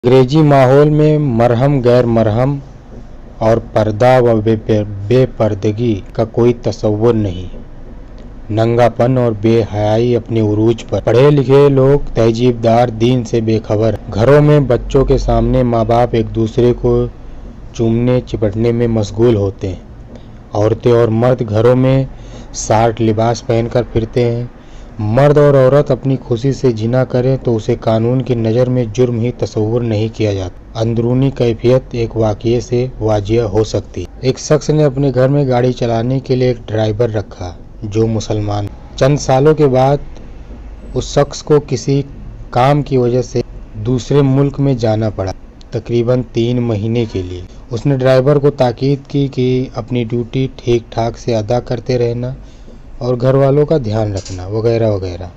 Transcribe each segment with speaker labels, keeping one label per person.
Speaker 1: अंग्रेजी माहौल में मरहम गैर मरहम और पर्दा व बेपर्दगी का कोई तसव्वुर नहीं। नंगापन और बेहयाई अपने उरूज पर। पढ़े लिखे लोग तहजीबदार दीन से बेखबर। घरों में बच्चों के सामने माँ बाप एक दूसरे को चूमने चिपटने में मशगूल होते हैं। औरतें और मर्द घरों में शार्ट लिबास पहनकर फिरते हैं। मर्द और औरत अपनी खुशी से जिना करें तो उसे कानून की नज़र में जुर्म ही तस्वुर नहीं किया जाता। अंदरूनी कैफियत एक वाक़ये से वाजिया हो सकती। एक शख्स ने अपने घर में गाड़ी चलाने के लिए एक ड्राइवर रखा जो मुसलमान। चंद सालों के बाद उस शख्स को किसी काम की वजह से दूसरे मुल्क में जाना पड़ा, तकरीबन 3 महीने के लिए। उसने ड्राइवर को ताकीद की कि अपनी ड्यूटी ठीक ठाक से अदा करते रहना और घर वालों का ध्यान रखना वगैरह वगैरह।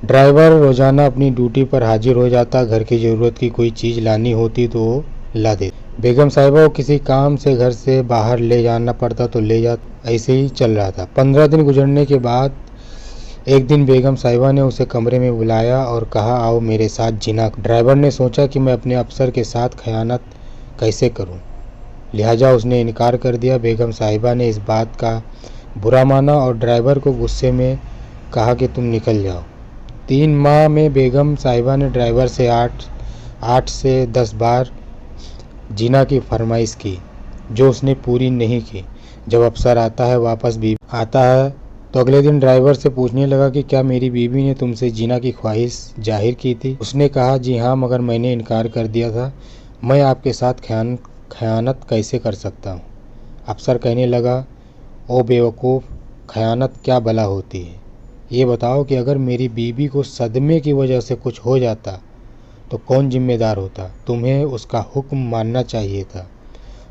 Speaker 1: ड्राइवर रोज़ाना अपनी ड्यूटी पर हाजिर हो जाता। घर की ज़रूरत की कोई चीज़ लानी होती तो वो ला देता। बेगम साहिबा को किसी काम से घर से बाहर ले जाना पड़ता तो ले जाता। ऐसे ही चल रहा था। 15 दिन गुजरने के बाद एक दिन बेगम साहिबा ने उसे कमरे में बुलाया और कहा, आओ मेरे साथ जिना। ड्राइवर ने सोचा कि मैं अपने अफसर के साथ खयानत कैसे करूं, लिहाजा उसने इनकार कर दिया। बेगम साहिबा ने इस बात का बुरा माना और ड्राइवर को गुस्से में कहा कि तुम निकल जाओ। 3 माह में बेगम साहिबा ने ड्राइवर से 8 से 10 बार जिना की फरमाइश की, जो उसने पूरी नहीं की। जब अफसर आता है वापस बीवी आता है तो अगले दिन ड्राइवर से पूछने लगा कि क्या मेरी बीवी ने तुमसे जिना की ख्वाहिश जाहिर की थी। उसने कहा, जी हाँ, मगर मैंने इनकार कर दिया था। मैं आपके साथ खयानत कैसे कर सकता हूँ। अफसर कहने लगा, ओ बेवकूफ़, खयानत क्या भला होती है। ये बताओ कि अगर मेरी बीवी को सदमे की वजह से कुछ हो जाता तो कौन जिम्मेदार होता। तुम्हें उसका हुक्म मानना चाहिए था।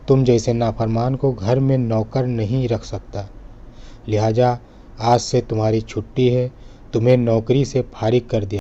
Speaker 1: तुम जैसे नाफरमान को घर में नौकर नहीं रख सकता, लिहाजा आज से तुम्हारी छुट्टी है। तुम्हें नौकरी से फारिग कर दिया।